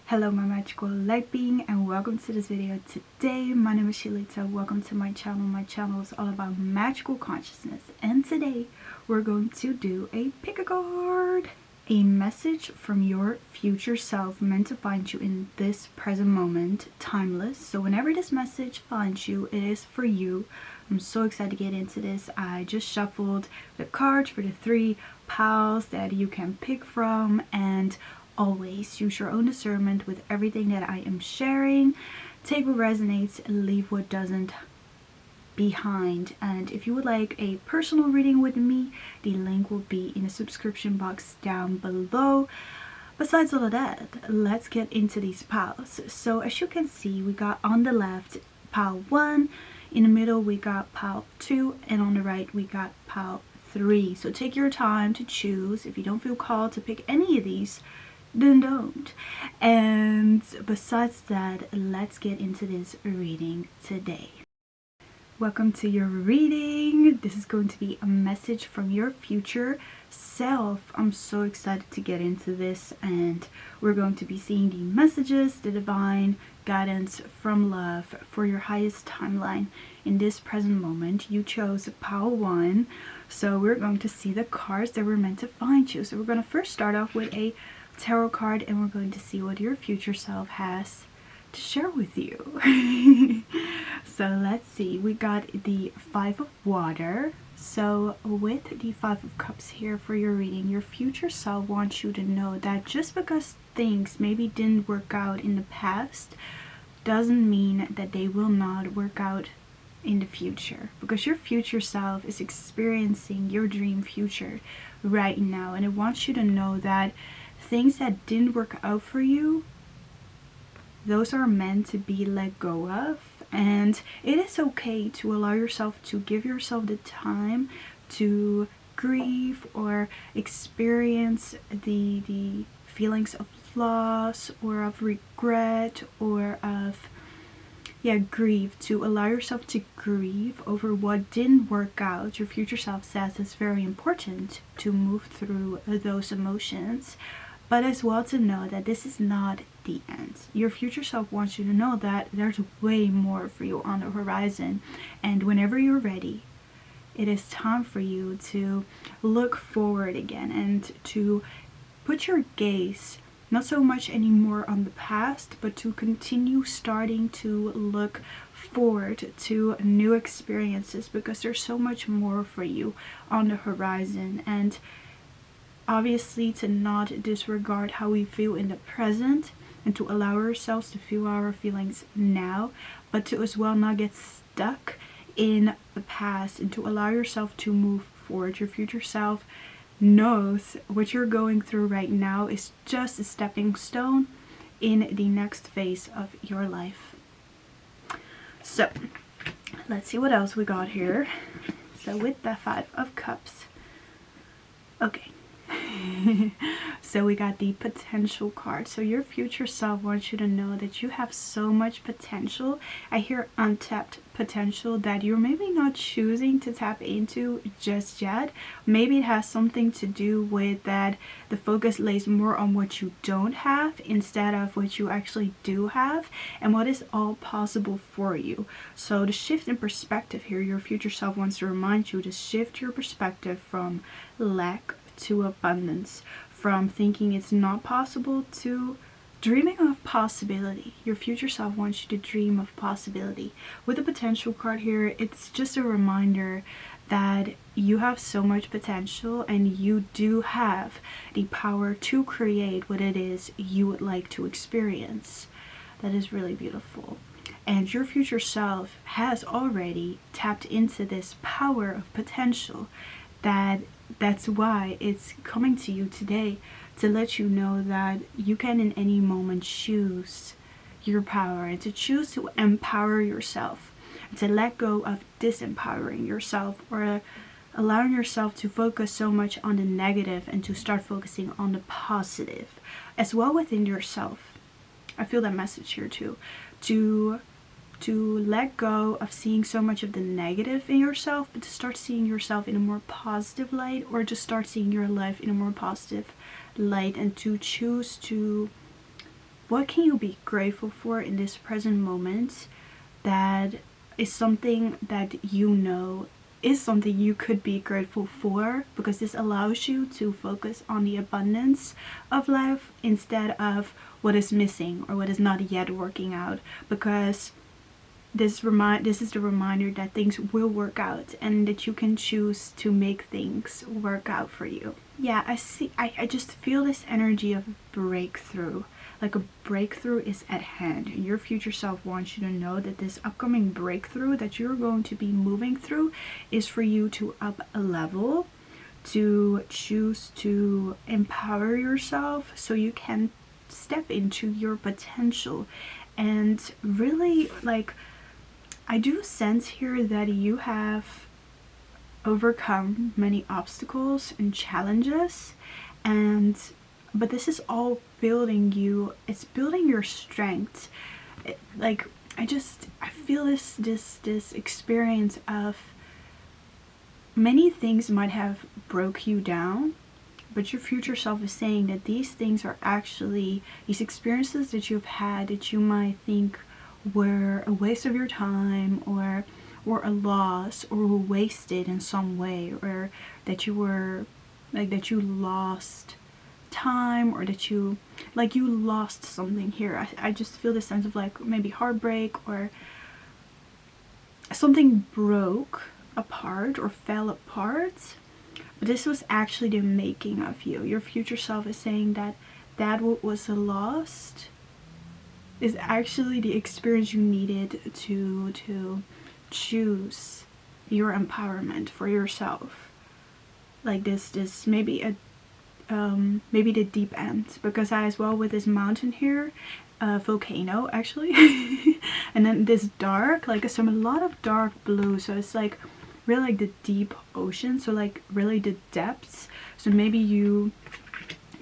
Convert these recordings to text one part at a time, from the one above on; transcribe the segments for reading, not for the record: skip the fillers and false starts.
Hello my magical light being, and welcome to this video. Today my name is Shalita. Welcome to my channel. My channel is all about magical consciousness, and today we're going to do a pick a card. A message from your future self meant to find you in this present moment, timeless. So whenever this message finds you, it is for you. I'm so excited to get into this. I just shuffled the cards for the 3 piles that you can pick from, and always use your own discernment with everything that I am sharing. Take what resonates and leave what doesn't behind. And if you would like a personal reading with me, the link will be in the subscription box down below. Besides all of that, let's get into these piles. So as you can see, we got on the left pile 1, in the middle we got pile 2, and on the right we got pile 3. So take your time to choose. If you don't feel called to pick any of these, then don't. And besides that, let's get into this reading today. Welcome to your reading. This is going to be a message from your future self. I'm so excited to get into this, and we're going to be seeing the messages, the divine guidance from love for your highest timeline in this present moment. You chose pile 1, so we're going to see the cards that were meant to find you. So we're going to first start off with a tarot card, and we're going to see what your future self has to share with you. So let's see, we got the 5 of water. So with the 5 of cups here for your reading, your future self wants you to know that just because things maybe didn't work out in the past doesn't mean that they will not work out in the future, because your future self is experiencing your dream future right now, and it wants you to know that things that didn't work out for you, those are meant to be let go of. And it is okay to allow yourself to give yourself the time to grieve or experience the feelings of loss or of regret or of grief, to allow yourself to grieve over what didn't work out. Your future self says it's very important to move through those emotions, but as well to know that this is not the end. Your future self wants you to know that there's way more for you on the horizon, and whenever you're ready, it is time for you to look forward again and to put your gaze not so much anymore on the past, but to continue starting to look forward to new experiences, because there's so much more for you on the horizon. And obviously to not disregard how we feel in the present, and to allow ourselves to feel our feelings now, but to as well not get stuck in the past, and to allow yourself to move forward. Your future self knows what you're going through right now is just a stepping stone in the next phase of your life. So let's see what else we got here. So with the 5 of cups, okay. So we got the potential card. So your future self wants you to know that you have so much potential. I hear untapped potential that you're maybe not choosing to tap into just yet. Maybe it has something to do with that the focus lays more on what you don't have instead of what you actually do have, and what is all possible for you. So the shift in perspective here, your future self wants to remind you to shift your perspective from lack to abundance, from thinking it's not possible to dreaming of possibility. Your future self wants you to dream of possibility. With the potential card here, it's just a reminder that you have so much potential, and you do have the power to create what it is you would like to experience. That is really beautiful. And your future self has already tapped into this power of potential. That's why it's coming to you today, to let you know that you can in any moment choose your power, and to choose to empower yourself, and to let go of disempowering yourself or allowing yourself to focus so much on the negative, and to start focusing on the positive as well within yourself. I feel that message here too, to let go of seeing so much of the negative in yourself, but to start seeing yourself in a more positive light, or just start seeing your life in a more positive light, and to choose to what can you be grateful for in this present moment that is something that you know is something you could be grateful for, because this allows you to focus on the abundance of life instead of what is missing or what is not yet working out, because this is the reminder that things will work out and that you can choose to make things work out for you. Yeah, I just feel this energy of breakthrough. Like a breakthrough is at hand. Your future self wants you to know that this upcoming breakthrough that you're going to be moving through is for you to up a level, to choose to empower yourself so you can step into your potential. And really, like, I do sense here that you have overcome many obstacles and challenges, but this is all building you. It's building your strength. I feel this experience of many things might have broke you down, but your future self is saying that these things are actually, these experiences that you've had that you might think were a waste of your time or a loss or were wasted in some way, or that you were that you lost time, or that you lost something here. I just feel this sense of like maybe heartbreak, or something broke apart or fell apart, but this was actually the making of you. Your future self is saying that what was lost is actually the experience you needed to choose your empowerment for yourself. Like this maybe maybe the deep end, because I as well with this mountain here, volcano actually, and then this dark, like a lot of dark blue, so it's like really like the deep ocean, so like really the depths. So maybe you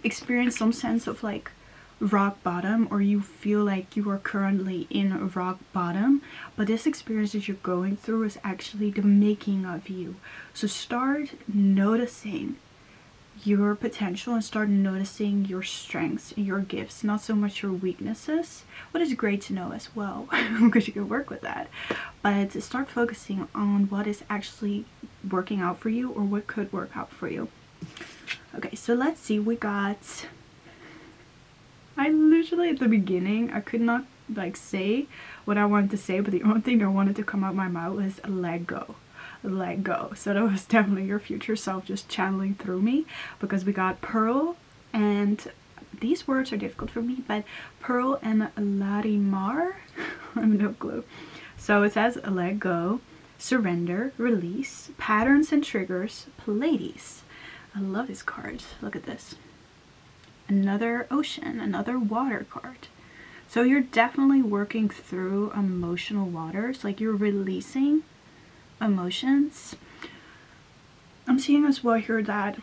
experience some sense of like rock bottom, or you feel like you are currently in rock bottom, but this experience that you're going through is actually the making of you. So start noticing your potential and start noticing your strengths and your gifts, not so much your weaknesses, what is great to know as well because you can work with that, but start focusing on what is actually working out for you or what could work out for you. Okay, so let's see. We got, I literally at the beginning I could not like say what I wanted to say, but the only thing that wanted to come out my mouth was let go. Let go. So that was definitely your future self just channeling through me, because we got Pearl, and these words are difficult for me, but Pearl and Larimar I have no clue. So it says let go, surrender, release, patterns and triggers, Pleiades. I love this card. Look at this. Another ocean, another water card. So you're definitely working through emotional waters, like you're releasing emotions. I'm seeing as well here that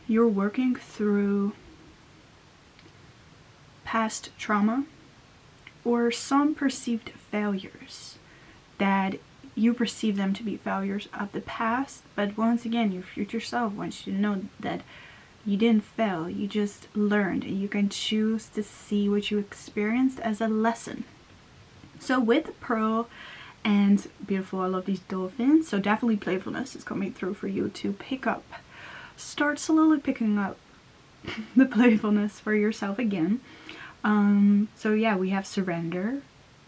you're working through past trauma or some perceived failures that you perceive them to be failures of the past, but once again your future self wants you to know that you didn't fail, you just learned, and you can choose to see what you experienced as a lesson. So with Pearl and beautiful, I love these dolphins, so definitely playfulness is coming through for you to pick up, start slowly picking up the playfulness for yourself again. So yeah, we have surrender,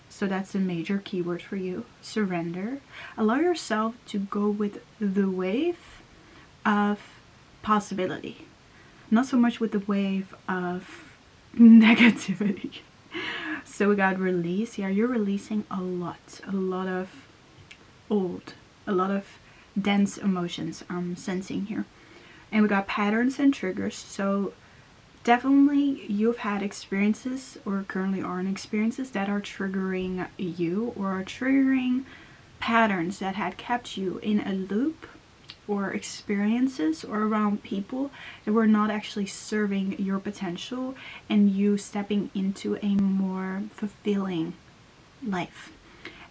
so that's a major keyword for you. Surrender. Allow yourself to go with the wave of possibility, not so much with the wave of negativity. So we got release. Yeah, you're releasing a lot of old, a lot of dense emotions I'm sensing here. And we got patterns and triggers. So definitely you've had experiences or currently are in experiences that are triggering you, or are triggering patterns that had kept you in a loop, or experiences or around people that were not actually serving your potential and you stepping into a more fulfilling life.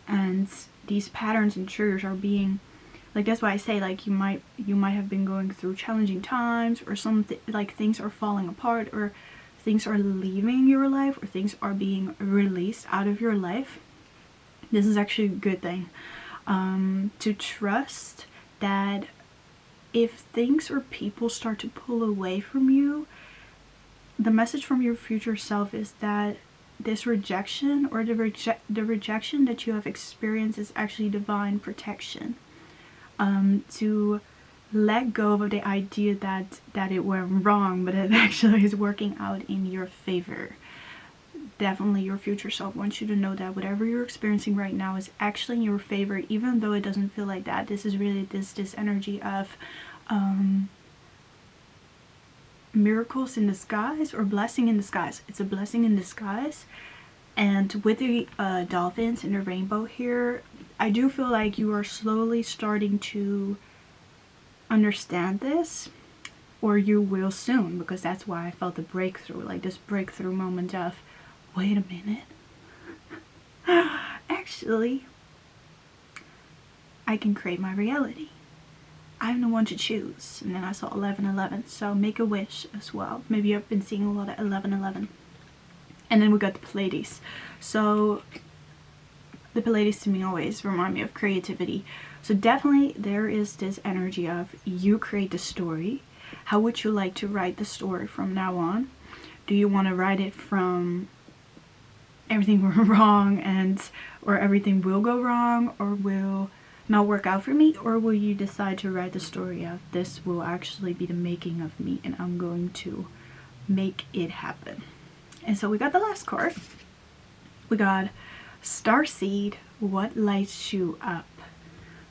And these patterns and triggers are being like, that's why I say like you might have been going through challenging times, or something like things are falling apart, or things are leaving your life or things are being released out of your life, this is actually a good thing. To trust that if things or people start to pull away from you, the message from your future self is that this rejection or the rejection that you have experienced is actually divine protection. To let go of the idea that it went wrong, but it actually is working out in your favor. Definitely your future self wants you to know that whatever you're experiencing right now is actually in your favor, even though it doesn't feel like that. This is really this energy of miracles in disguise or blessing in disguise. It's a blessing in disguise. And with the dolphins and the rainbow here, I do feel like you are slowly starting to understand this, or you will soon, because that's why I felt the breakthrough, like this breakthrough moment of, wait a minute, actually I can create my reality. I'm the one to choose. And then I saw 1111, so make a wish as well. Maybe I've been seeing a lot of 1111. And then we got the Pleiades. So the Pleiades to me always remind me of creativity. So definitely there is this energy of you create the story. How would you like to write the story from now on? Do you want to write it from everything went wrong or everything will go wrong or will not work out for me? Or will you decide to write the story of this will actually be the making of me and I'm going to make it happen? And so we got the last card. We got Starseed, what lights you up?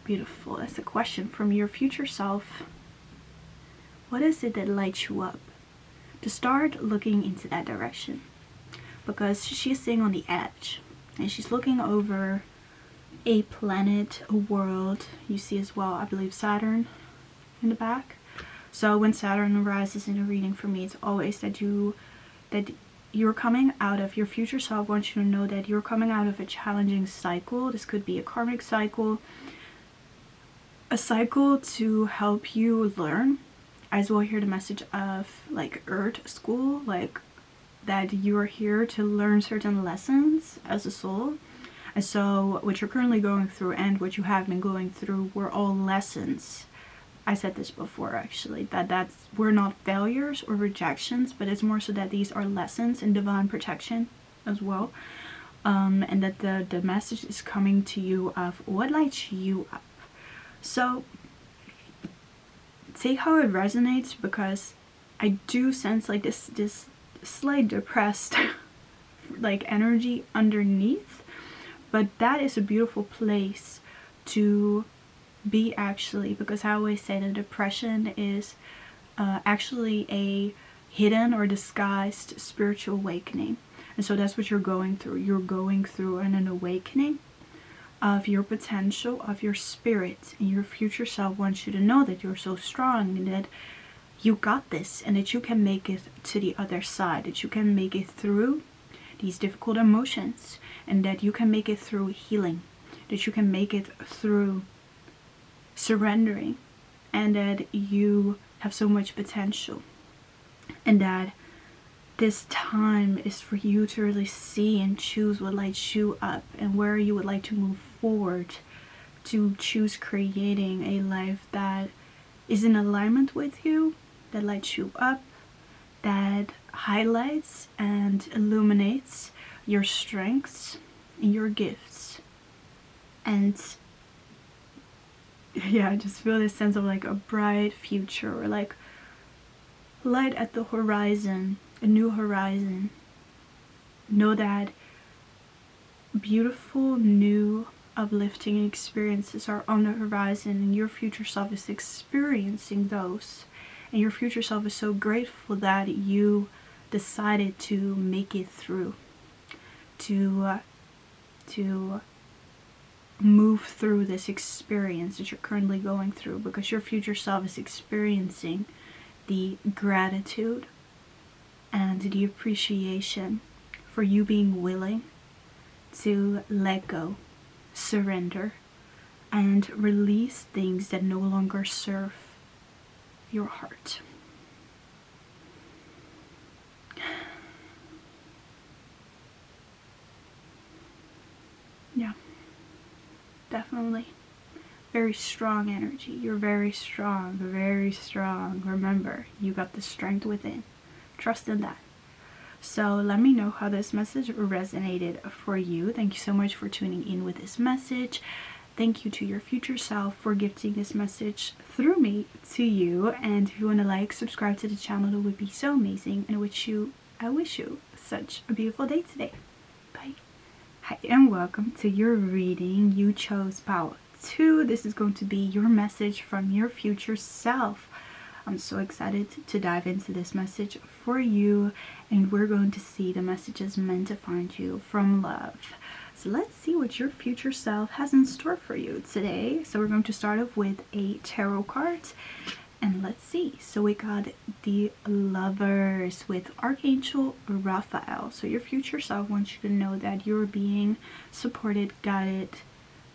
Beautiful. That's a question from your future self. What is it that lights you up? To start looking into that direction. Because she's sitting on the edge. And she's looking over a planet, a world. You see as well, I believe, Saturn in the back. So when Saturn arises in a reading for me, it's always that you're coming out of, your future self wants you to know that you're coming out of a challenging cycle. This could be a karmic cycle, a cycle to help you learn. I as well hear the message of like Earth School, like that you are here to learn certain lessons as a soul. And so what you're currently going through and what you have been going through were all lessons. I said this before actually, that's we're not failures or rejections, but it's more so that these are lessons in divine protection as well. And that the message is coming to you of what lights you up. So see how it resonates, because I do sense like this slight depressed like energy underneath, but that is a beautiful place to be actually, because I always say that depression is actually a hidden or disguised spiritual awakening. And so that's what you're going through. You're going through an awakening of your potential, of your spirit, and your future self wants you to know that you're so strong and that you got this, and that you can make it to the other side, that you can make it through these difficult emotions, and that you can make it through healing, that you can make it through surrendering, and that you have so much potential, and that this time is for you to really see and choose what lights you up and where you would like to move forward, to choose creating a life that is in alignment with you, that lights you up, that highlights and illuminates your strengths and your gifts. And yeah, I just feel this sense of like a bright future, or like light at the horizon, a new horizon. Know that beautiful new uplifting experiences are on the horizon, and your future self is experiencing those, and your future self is so grateful that you decided to make it through, to move through this experience that you're currently going through, because your future self is experiencing the gratitude and the appreciation for you being willing to let go, surrender, and release things that no longer serve your heart. Yeah, definitely. Very strong energy. You're very strong, very strong. Remember, you got the strength within. Trust in that. So let me know how this message resonated for you. Thank you so much for tuning in with this message. Thank you to your future self for gifting this message through me to you. And if you want to like, subscribe to the channel, it would be so amazing. And I wish you such a beautiful day today. Bye. Hi, and welcome to your reading. You chose Power 2. This is going to be your message from your future self. I'm so excited to dive into this message for you, and we're going to see the messages meant to find you from love. So let's see what your future self has in store for you today. So we're going to start off with a tarot card, and let's see. So we got the Lovers with Archangel Raphael. So your future self wants you to know that you're being supported, guided,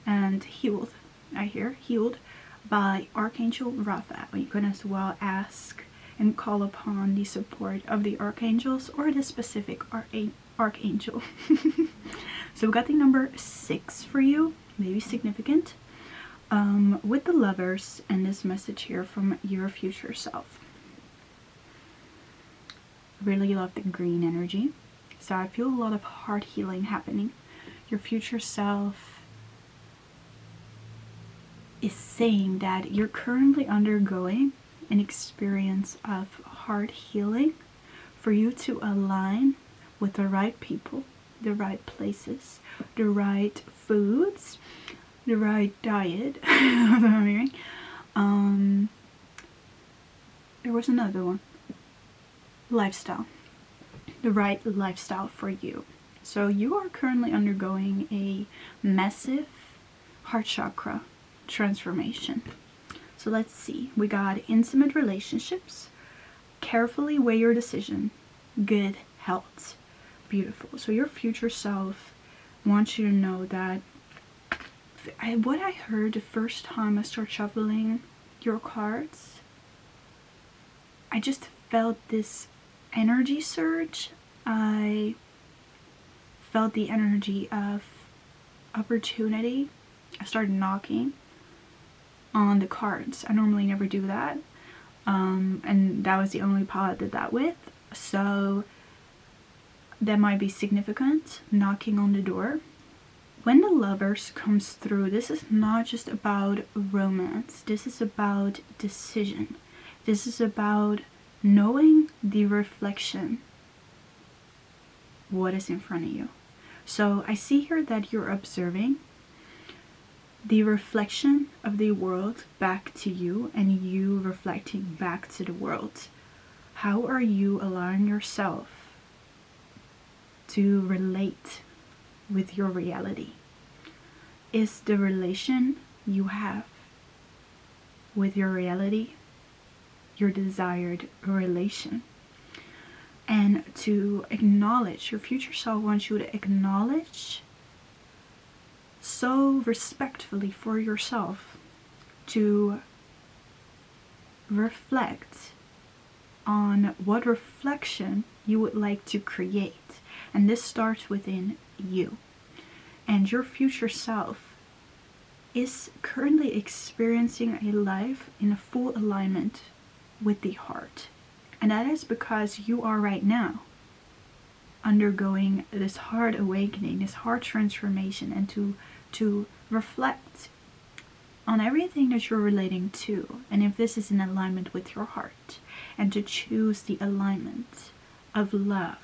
and healed. I hear healed by Archangel Raphael. You can as well ask and call upon the support of the archangels or the specific archangel. So we got the number 6 for you, maybe significant, with the Lovers and this message here from your future self. Really love the green energy. So I feel a lot of heart healing happening. Your future self is saying that you're currently undergoing an experience of heart healing for you to align with the right people, the right places, the right foods, the right diet. There was another one. Lifestyle. The right lifestyle for you. So you are currently undergoing a massive heart chakra transformation. So let's see. We got intimate relationships, carefully weigh your decision, good health. Beautiful. So your future self wants you to know that what I heard the first time I started shuffling your cards, I just felt this energy surge. I felt the energy of opportunity. I started knocking on the cards. I normally never do that, and that was the only pile I did that with, so that might be significant. Knocking on the door. When the Lovers comes through, this is not just about romance. This is about decision. This is about knowing the reflection, what is in front of you. So I see here that you're observing the reflection of the world back to you, and you reflecting back to the world. How are you allowing yourself to relate with your reality? Is the relation you have with your reality your desired relation? And to acknowledge, your future self wants you to acknowledge so respectfully for yourself, to reflect on what reflection you would like to create. And this starts within you. And your future self is currently experiencing a life in a full alignment with the heart. And that is because you are right now undergoing this heart awakening, this heart transformation, and to reflect on everything that you're relating to, and if this is in alignment with your heart, and to choose the alignment of love.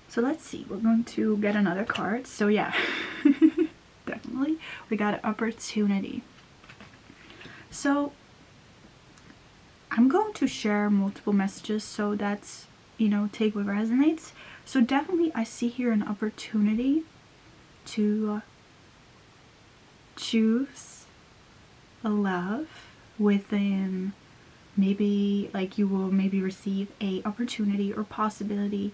So let's see, we're going to get another card. So yeah, definitely we got an opportunity. So I'm going to share multiple messages, so that's, take what resonates. So definitely I see here an opportunity to choose a love within, maybe like you will maybe receive a opportunity or possibility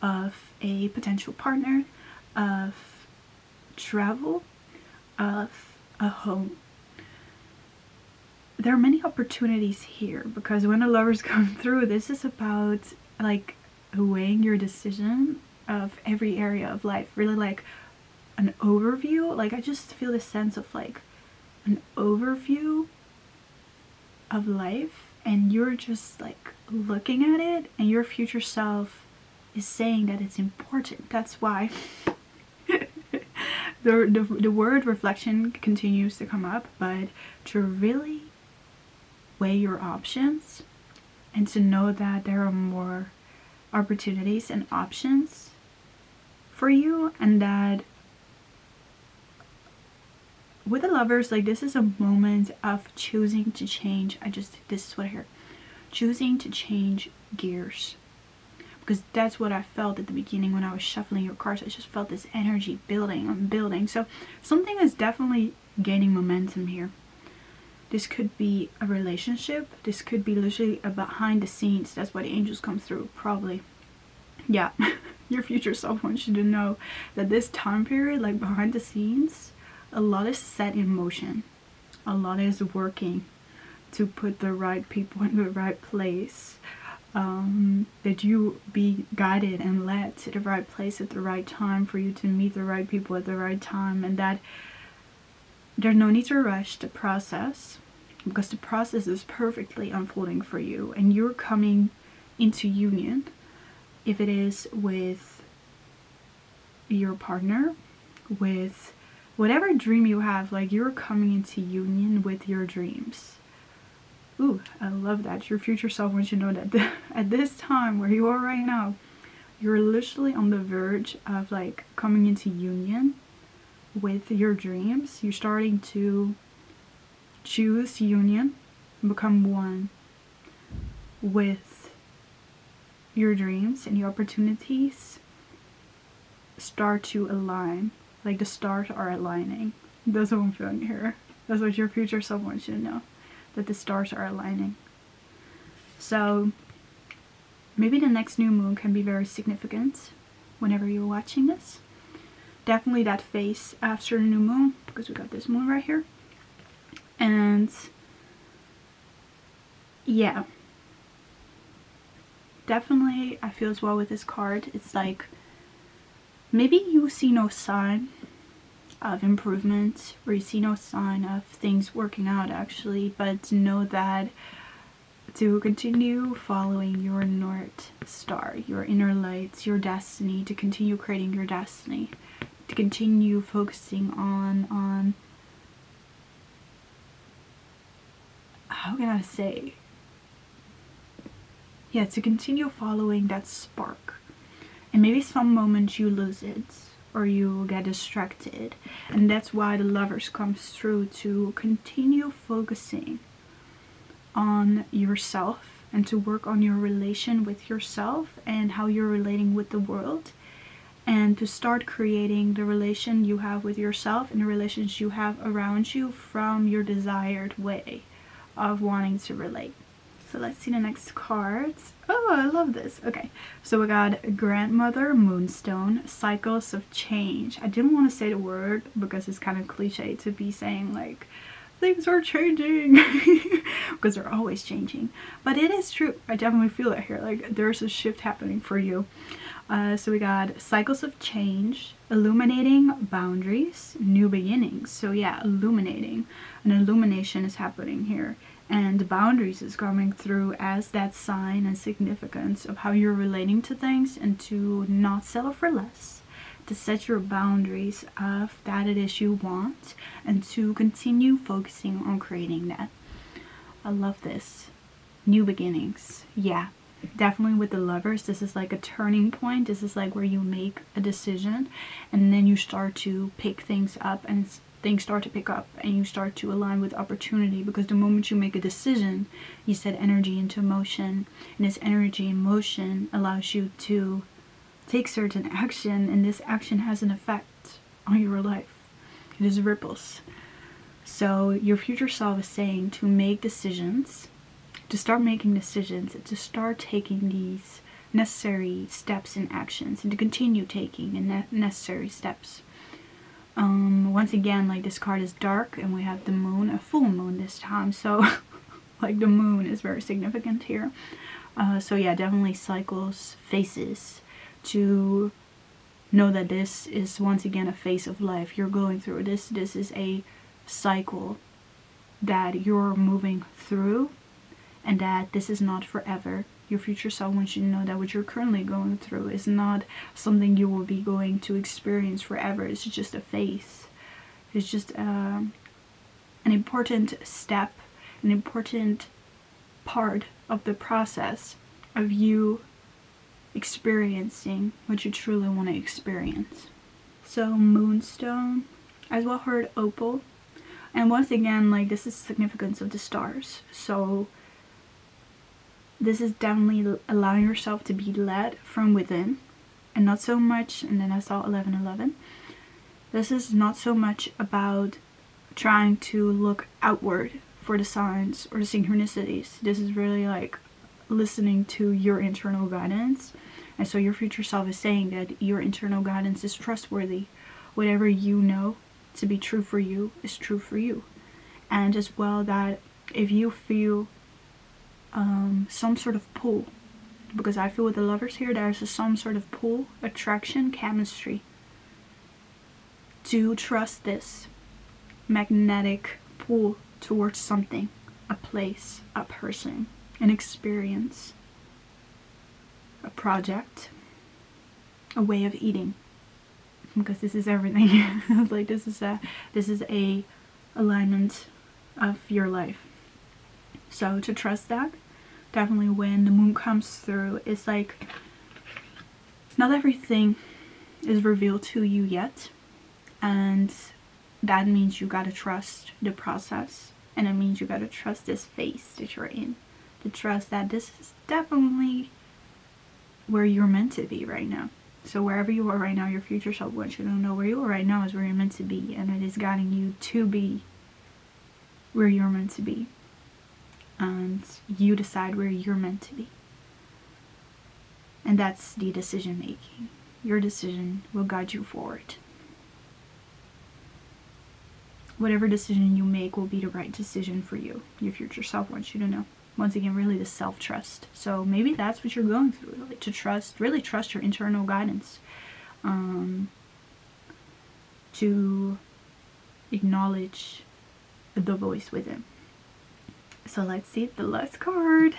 of a potential partner, of travel, of a home. There are many opportunities here, because when the Lovers come through, this is about like weighing your decision of every area of life, really like an overview. Like I just feel the sense of like an overview of life, and you're just like looking at it, and your future self is saying that it's important. That's why the word reflection continues to come up, but to really weigh your options and to know that there are more opportunities and options for you, and that with the Lovers, like this is a moment of choosing to change. This is what I hear. Choosing to change gears. Because that's what I felt at the beginning when I was shuffling your cards. I just felt this energy building and building. So something is definitely gaining momentum here. This could be a relationship. This could be literally a behind the scenes. That's why the angels come through, probably. Yeah, your future self wants you to know that this time period, like behind the scenes, a lot is set in motion. A lot is working to put the right people in the right place. That you be guided and led to the right place at the right time, for you to meet the right people at the right time, and that there's no need to rush the process, because the process is perfectly unfolding for you, and you're coming into union, if it is with your partner, with whatever dream you have, like you're coming into union with your dreams. Ooh, I love that. Your future self wants you to know that at this time where you are right now, you're literally on the verge of like coming into union with your dreams. You're starting to choose union, become one with your dreams, and your opportunities start to align. Like the stars are aligning. That's what I'm feeling here. That's what your future self wants you to know, that the stars are aligning. So maybe the next new moon can be very significant whenever you're watching this. Definitely that phase after the new moon, because we got this moon right here. And yeah, definitely I feel as well with this card, it's like maybe you see no sign of improvement, or you see no sign of things working out actually, but know that to continue following your North Star, your inner lights, your destiny, to continue creating your destiny, to continue focusing on how can I say, yeah, to continue following that spark. And maybe some moments you lose it, or you get distracted, and that's why the Lovers comes through, to continue focusing on yourself and to work on your relation with yourself and how you're relating with the world, and to start creating the relation you have with yourself and the relations you have around you from your desired way of wanting to relate. So let's see the next cards. Oh, I love this. Okay, so we got Grandmother, Moonstone, Cycles of Change. I didn't want to say the word because it's kind of cliche to be saying like things are changing because they're always changing, but it is true. I definitely feel it here, like there's a shift happening for you. So we got Cycles of Change, Illuminating Boundaries, New Beginnings. So yeah, illuminating, an illumination is happening here, and boundaries is coming through as that sign and significance of how you're relating to things, and to not settle for less, to set your boundaries of that it is you want, and to continue focusing on creating that. I love this. New beginnings. Yeah, definitely with the Lovers, this is like a turning point. This is like where you make a decision, and then you start to pick things up, and things start to pick up, and you start to align with opportunity, because the moment you make a decision, you set energy into motion, and this energy in motion allows you to take certain action, and this action has an effect on your life. It is ripples. So your future self is saying to make decisions, to start making decisions, and to start taking these necessary steps and actions, and to continue taking the necessary steps. Once again, like this card is dark, and we have the moon, a full moon this time, so like the moon is very significant here. So yeah, definitely cycles, phases, to know that this is once again a phase of life you're going through. This is a cycle that you're moving through, and that this is not forever. Your future self wants you to know that what you're currently going through is not something you will be going to experience forever. It's just a phase. It's just an important step, an important part of the process of you experiencing what you truly want to experience. So moonstone, as well heard opal, and once again, like, this is significance of the stars. So this is definitely allowing yourself to be led from within, and not so much, and then I saw 1111. This is not so much about trying to look outward for the signs or the synchronicities. This is really like listening to your internal guidance. And so your future self is saying that your internal guidance is trustworthy. Whatever you know to be true for you is true for you. And as well, that if you feel some sort of pull, because I feel with the lovers here, there's some sort of pull, attraction, chemistry, to trust this magnetic pull towards something, a place, a person, an experience, a project, a way of eating, because this is everything. It's like this is a alignment of your life. So to trust that, definitely when the moon comes through, it's like not everything is revealed to you yet, and that means you gotta trust the process, and it means you gotta trust this phase that you're in, to trust that this is definitely where you're meant to be right now. So wherever you are right now, your future self wants you to know where you are right now is where you're meant to be, and it is guiding you to be where you're meant to be, and you decide where you're meant to be. And that's the decision making. Your decision will guide you forward. Whatever decision you make will be the right decision for you. Your future self wants you to know. Once again, really the self-trust. So maybe that's what you're going through, like to trust, really trust your internal guidance, to acknowledge the voice within. So let's see the last card.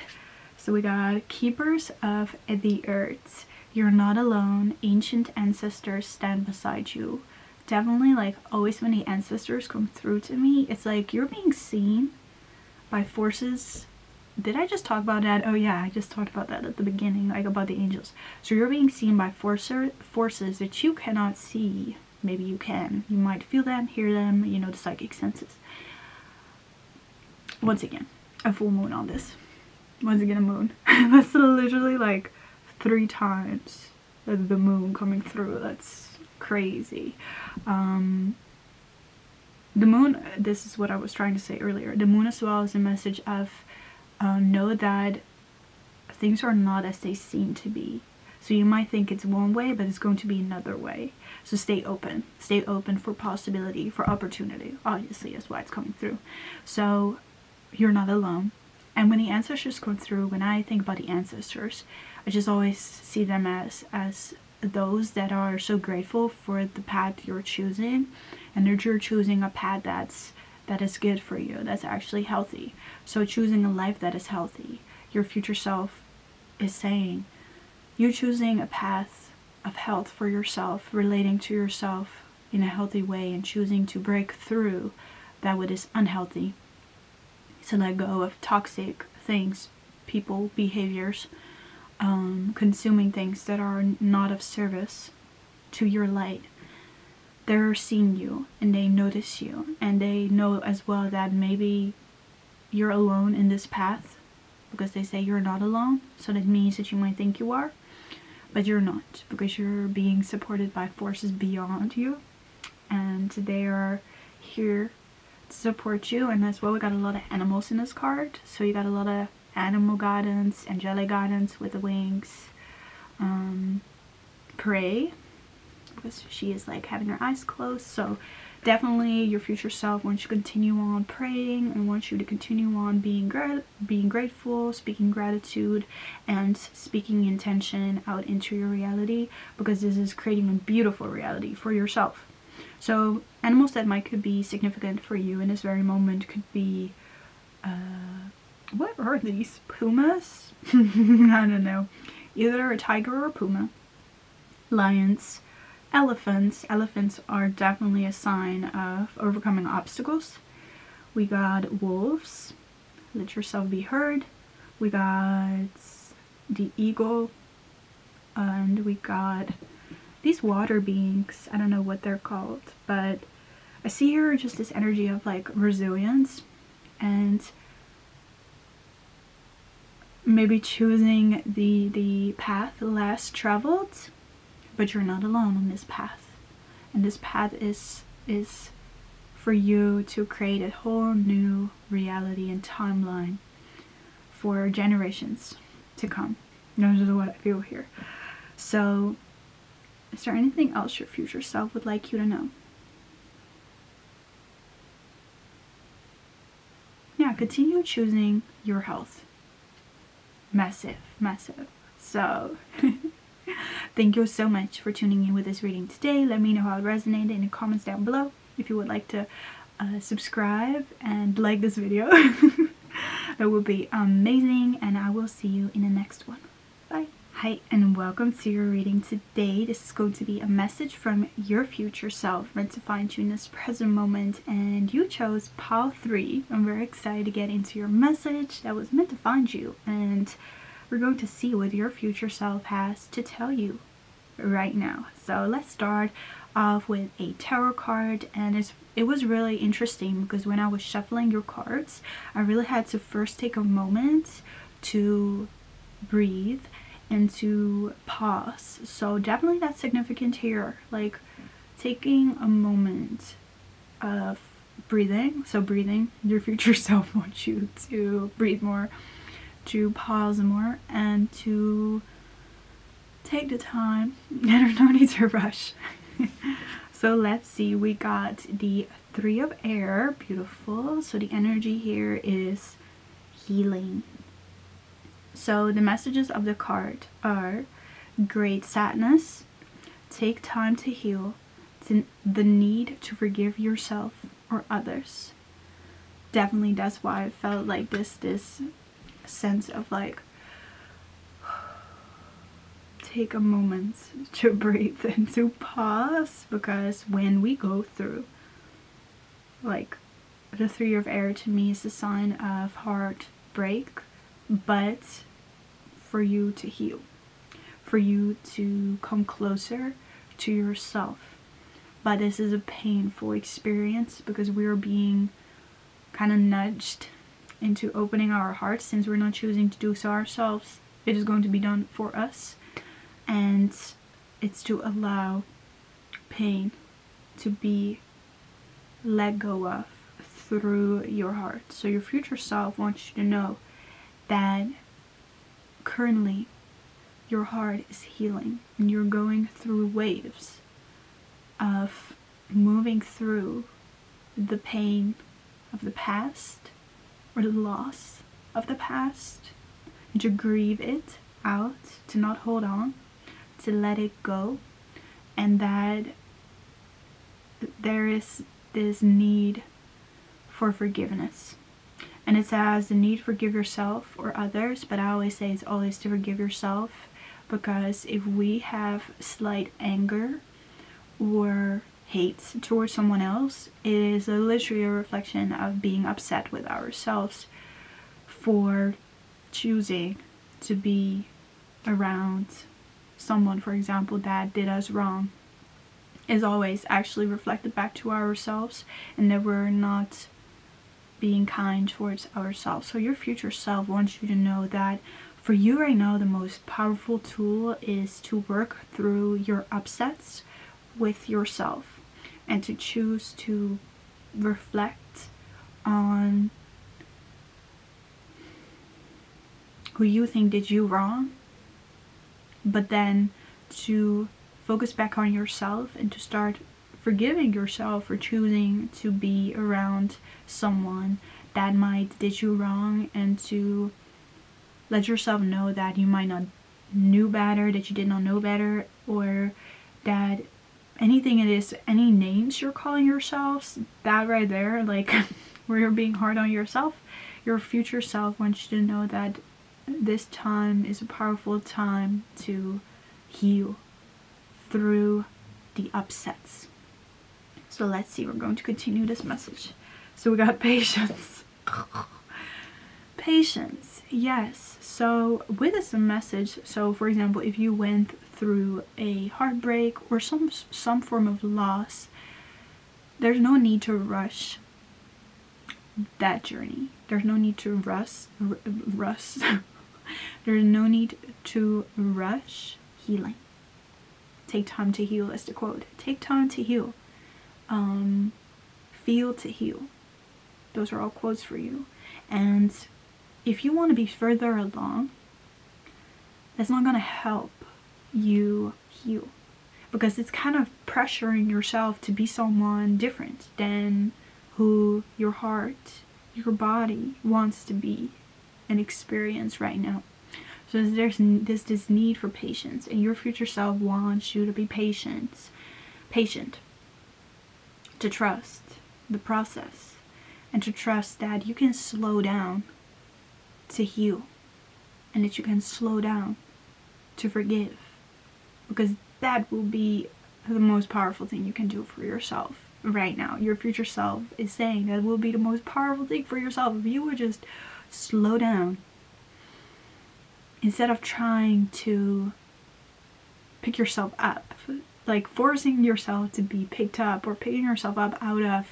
So we got Keepers of the Earth. You're not alone. Ancient ancestors stand beside you. Definitely, like, always when the ancestors come through to me, it's like you're being seen by forces. Did I just talk about that? Oh yeah, I just talked about that at the beginning, like about the angels. So you're being seen by forces that you cannot see. Maybe you can. You might feel them, hear them, you know, the psychic senses. Once again, a full moon on this. Once again, a moon. That's literally like 3 times the moon coming through. That's crazy. The moon, this is what I was trying to say earlier. The moon as well is a message of know that things are not as they seem to be. So you might think it's one way, but it's going to be another way. So stay open. Stay open for possibility, for opportunity. Obviously, that's why it's coming through. So you're not alone. And when the ancestors come through, when I think about the ancestors, I just always see them as those that are so grateful for the path you're choosing, and that you're choosing a path that is good for you, that's actually healthy. So choosing a life that is healthy. Your future self is saying, you're choosing a path of health for yourself, relating to yourself in a healthy way, and choosing to break through that what is unhealthy. To let go of toxic things, people, behaviors, consuming things that are not of service to your light. They're seeing you and they notice you, and they know as well that maybe you're alone in this path, because they say you're not alone. So that means that you might think you are, but you're not, because you're being supported by forces beyond you, and they are here to support you. And as well, we got a lot of animals in this card. So you got a lot of animal guidance, angelic guidance with the wings. Prey, because she is like having her eyes closed. So definitely your future self wants you to continue on praying and wants you to continue on being grateful, speaking gratitude, and speaking intention out into your reality, because this is creating a beautiful reality for yourself. So animals that might could be significant for you in this very moment could be what are these? Pumas? I don't know. Either a tiger or a puma. Lions. Elephants. Elephants are definitely a sign of overcoming obstacles. We got wolves. Let yourself be heard. We got the eagle. And we got these water beings. I don't know what they're called, but I see here just this energy of like resilience and maybe choosing the path less traveled, but you're not alone on this path. And this path is for you to create a whole new reality and timeline for generations to come. This is what I feel here. So, is there anything else your future self would like you to know? Yeah, continue choosing your health. Massive, massive. So, thank you so much for tuning in with this reading today. Let me know how it resonated in the comments down below. If you would like to subscribe and like this video, it would be amazing. And I will see you in the next one. Bye. Hi, and welcome to your reading today. This is going to be a message from your future self, meant to find you in this present moment, and you chose pile 3. I'm very excited to get into your message that was meant to find you, and we're going to see what your future self has to tell you right now. So let's start off with a tarot card, and it was really interesting because when I was shuffling your cards, I really had to first take a moment to breathe and to pause. So definitely that's significant here, like taking a moment of breathing. So breathing, your future self wants you to breathe more, to pause more, and to take the time. There's no need to rush. So let's see, we got the 3 of air. Beautiful. So the energy here is healing. So the messages of the card are great sadness, take time to heal, the need to forgive yourself or others. Definitely that's why I felt like this sense of like, take a moment to breathe and to pause, because when we go through, like, the 3 of air to me is a sign of heartbreak, but for you to heal, for you to come closer to yourself. But this is a painful experience because we're being kind of nudged into opening our hearts. Since we're not choosing to do so ourselves, it is going to be done for us, and it's to allow pain to be let go of through your heart. So your future self wants you to know that currently your heart is healing and you're going through waves of moving through the pain of the past or the loss of the past, and to grieve it out, to not hold on, to let it go, and that there is this need for forgiveness. And it says the need to forgive yourself or others, but I always say it's always to forgive yourself, because if we have slight anger or hate towards someone else, it is literally a reflection of being upset with ourselves for choosing to be around someone, for example, that did us wrong. Is always actually reflected back to ourselves, and that we're not being kind towards ourselves. So your future self wants you to know that for you right now, the most powerful tool is to work through your upsets with yourself and to choose to reflect on who you think did you wrong, but then to focus back on yourself and to start forgiving yourself for choosing to be around someone that might did you wrong, and to let yourself know that you might not knew better, that you did not know better, or that anything it is, any names you're calling yourselves, that right there, like where you're being hard on yourself, your future self wants you to know that this time is a powerful time to heal through the upsets. So let's see, we're going to continue this message. So we got patience. Patience, yes. So with this message, so for example, if you went through a heartbreak or some form of loss, there's no need to rush that journey. There's no need to rush. There's no need to rush healing. Take time to heal, is the quote. Take time to heal. Feel to heal. Those are all quotes for you. And if you want to be further along, that's not going to help you heal, because it's kind of pressuring yourself to be someone different than who your heart, your body wants to be and experience right now. So there's this need for patience, and your future self wants you to be patient, to trust the process, and to trust that you can slow down to heal, and that you can slow down to forgive, because that will be the most powerful thing you can do for yourself right now. Your future self is saying that will be the most powerful thing for yourself if you would just slow down, instead of trying to pick yourself up, like forcing yourself to be picked up, or picking yourself up out of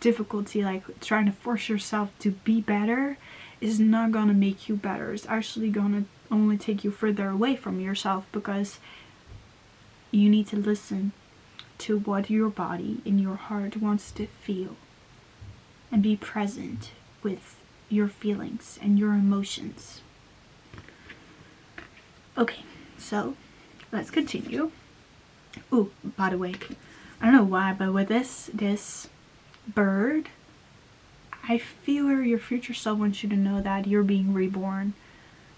difficulty, like trying to force yourself to be better, is not gonna make you better. It's actually gonna only take you further away from yourself, because you need to listen to what your body and your heart wants to feel, and be present with your feelings and your emotions. Okay, so let's continue. Oh, by the way, I don't know why, but with this bird, I feel your future self wants you to know that you're being reborn.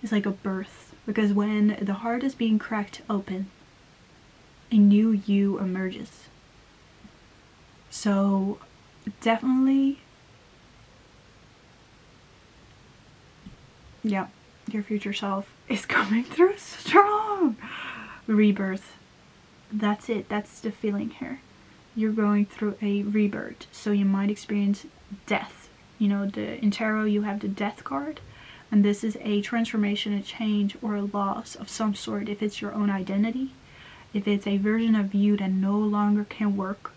It's like a birth, because when the heart is being cracked open, a new you emerges. So definitely, yeah, your future self is coming through strong. Rebirth. That's it. That's the feeling here. You're going through a rebirth. So you might experience death. You know, in tarot you have the death card. And this is a transformation, a change, or a loss of some sort. If it's your own identity. If it's a version of you that no longer can work.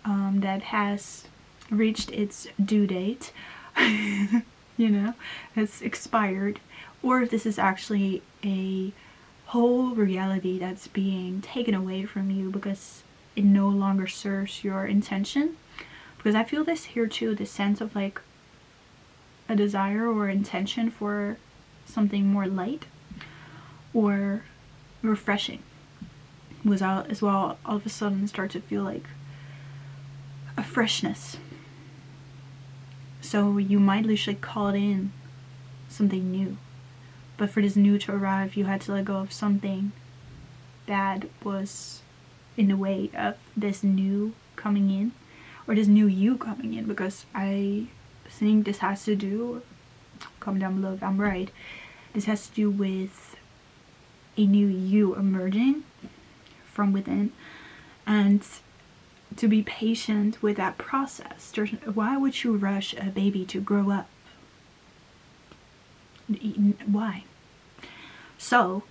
That has reached its due date. You know, it's expired. Or if this is actually a whole reality that's being taken away from you because it no longer serves your intention. Because I feel this here too, the sense of like a desire or intention for something more light or refreshing was out as well. All of a sudden start to feel like a freshness. So you might literally call it in something new. But for this new to arrive, you had to let go of something that was in the way of this new coming in, or this new you coming in, because I think this has to do, comment down below if I'm right, this has to do with a new you emerging from within, and to be patient with that process. Why would you rush a baby to grow up? Why? So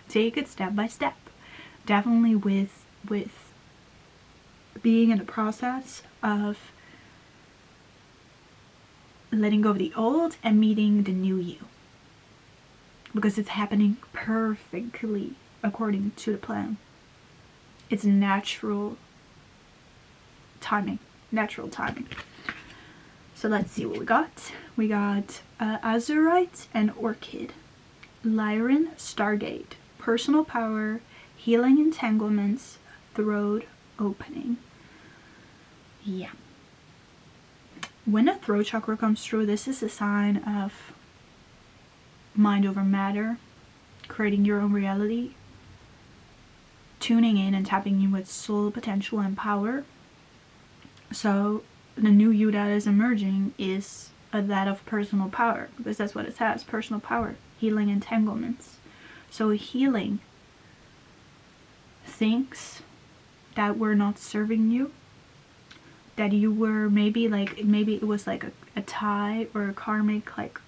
take it step by step. Definitely with being in the process of letting go of the old and meeting the new you, because it's happening perfectly according to the plan. It's natural timing. So let's see what we got. We got Azurite and Orchid, Lyran, Stargate, Personal Power, Healing Entanglements, Throat opening. Yeah. When the throat chakra comes through, this is a sign of mind over matter, creating your own reality, tuning in and tapping in with soul potential and power. So the new you that is emerging is that of personal power, because that's what it has, personal power, healing entanglements. So healing things that were not serving you, that you were maybe it was like a tie or a karmic like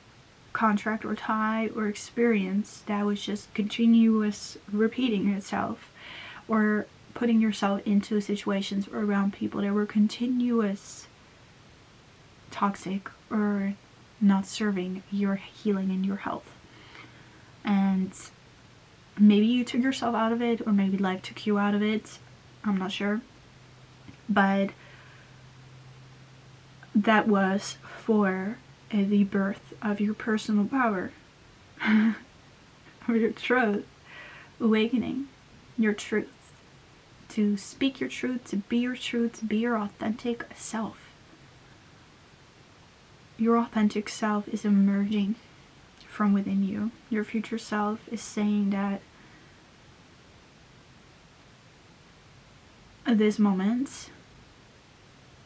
contract or tie or experience that was just continuous repeating itself, or putting yourself into situations or around people that were continuous toxic or not serving your healing and your health. And maybe you took yourself out of it, or maybe life took you out of it. I'm not sure. But that was for the birth of your personal power, of your truth, awakening your truth, to speak your truth, to be your truth, to be your authentic self. Your authentic self is emerging from within you. Your future self is saying that at this moment,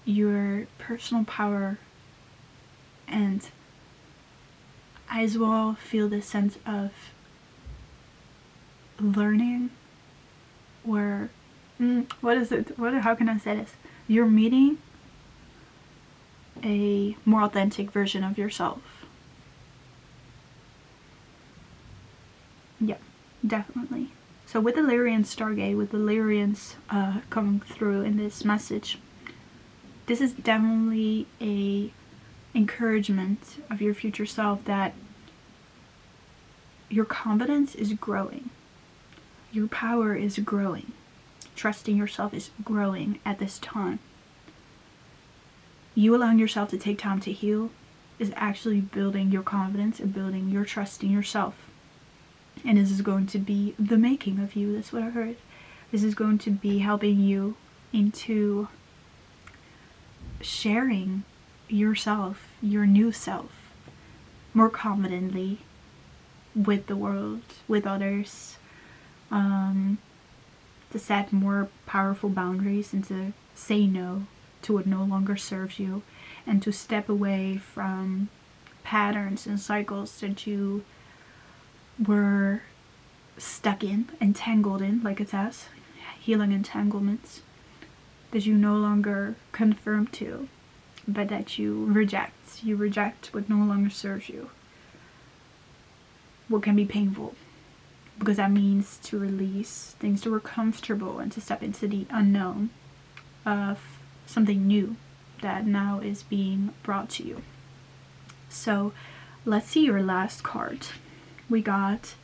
your personal power, and I as well feel this sense of learning, or what is it? How can I say this? You're meeting a more authentic version of yourself. Yeah, definitely. So with the Lyrian Stargate, with the Lyrians coming through in this message, this is definitely a encouragement of your future self that your confidence is growing, your power is growing, trusting yourself is growing at this time. You allowing yourself to take time to heal is actually building your confidence and building your trust in yourself. And this is going to be the making of you. That's what I heard. This is going to be helping you into sharing yourself, your new self, more confidently with the world, with others, to set more powerful boundaries and to say no to what no longer serves you, and to step away from patterns and cycles that you were stuck in, entangled in, like it says, healing entanglements that you no longer conform to, but that you reject. You reject what no longer serves you, what can be painful, because that means to release things that were comfortable and to step into the unknown of something new that now is being brought to you. So let's see your last card. We got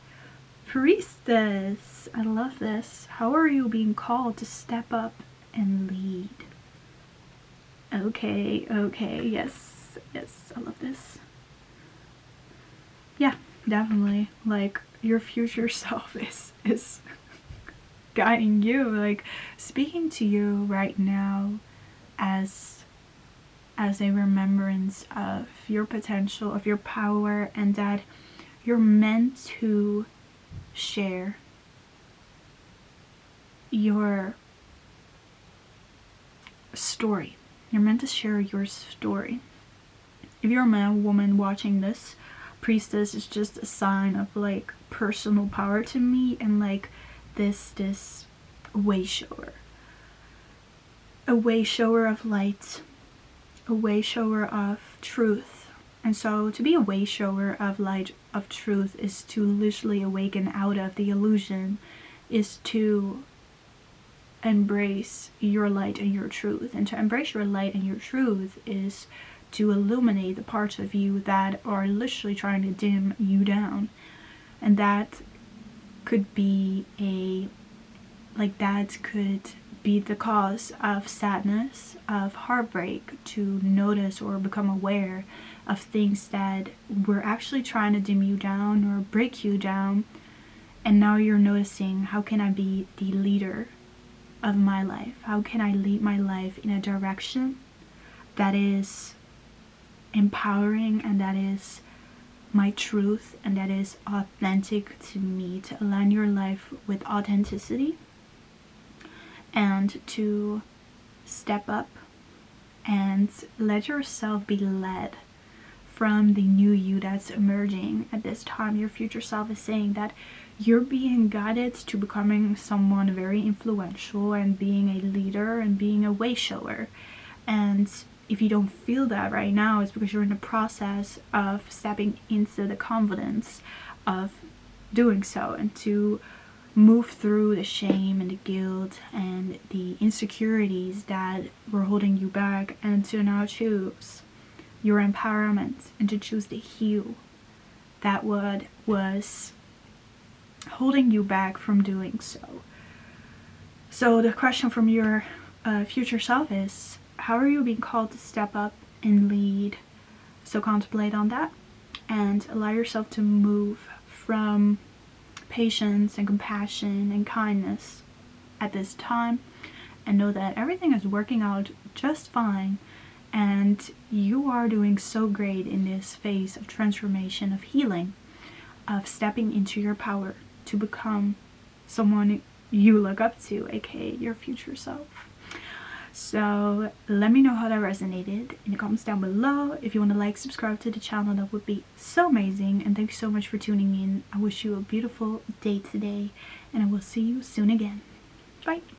Priestess. I love this. How are you being called to step up and lead? Okay, yes, I love this. Yeah, definitely. Like, your future self is guiding you, like speaking to you right now as a remembrance of your potential, of your power, and that you're meant to share your story. You're meant to share your story. If you're a man, woman watching this, Priestess is just a sign of like personal power to me, and like this way shower. A way shower of light, a way shower of truth. And so to be a way shower of light, of truth, is to literally awaken out of the illusion, is to embrace your light and your truth. And to embrace your light and your truth is to illuminate the parts of you that are literally trying to dim you down. And that could be that could be the cause of sadness, of heartbreak, to notice or become aware of things that were actually trying to dim you down or break you down. And now you're noticing, how can I be the leader of my life? How can I lead my life in a direction that is empowering and that is my truth and that is authentic to me, to align your life with authenticity and to step up and let yourself be led from the new you that's emerging at this time. Your future self is saying that you're being guided to becoming someone very influential and being a leader and being a way shower. And if you don't feel that right now, it's because you're in the process of stepping into the confidence of doing so and to move through the shame and the guilt and the insecurities that were holding you back, and to now choose your empowerment and to choose to heal that what was holding you back from doing so. So the question from your future self is, how are you being called to step up and lead? So contemplate on that and allow yourself to move from patience and compassion and kindness at this time, and know that everything is working out just fine, and you are doing so great in this phase of transformation, of healing, of stepping into your power to become someone you look up to, aka your future self. So let me know how that resonated in the comments down below. If you want to like, subscribe to the channel, that would be so amazing. And thank you so much for tuning in. I wish you a beautiful day today, and I will see you soon again. Bye.